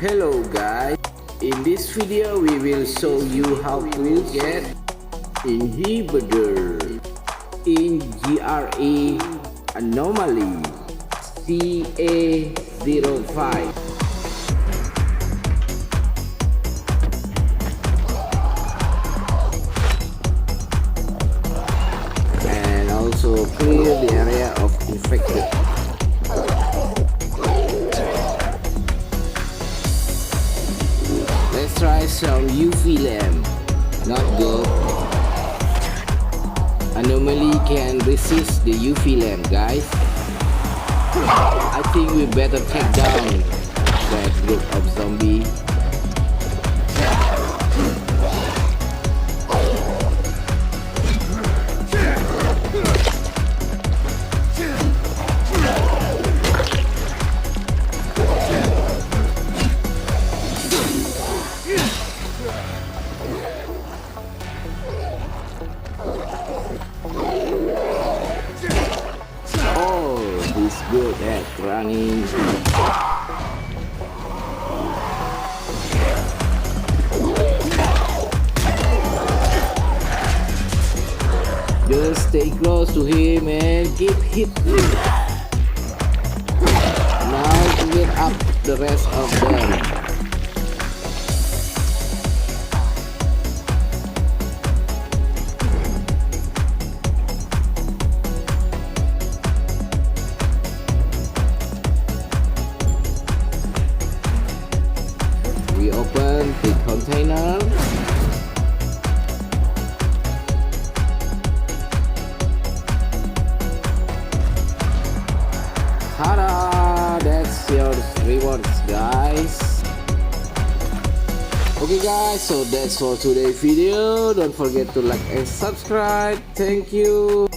Hello guys, in this video we will show you how to get inhibitor in GRE Anomaly CA05. And also clear the area of infected. Let's try some UV lamp. Not good. Anomaly can resist the UV lamp, guys. I think we better take down that group of zombies. He's good at running. Just stay close to him and keep hitting. Now to get up the rest of them. We open the container. Ta-da! That's your rewards, guys. Okay guys, so that's for today's video. Don't forget to like and subscribe. Thank you.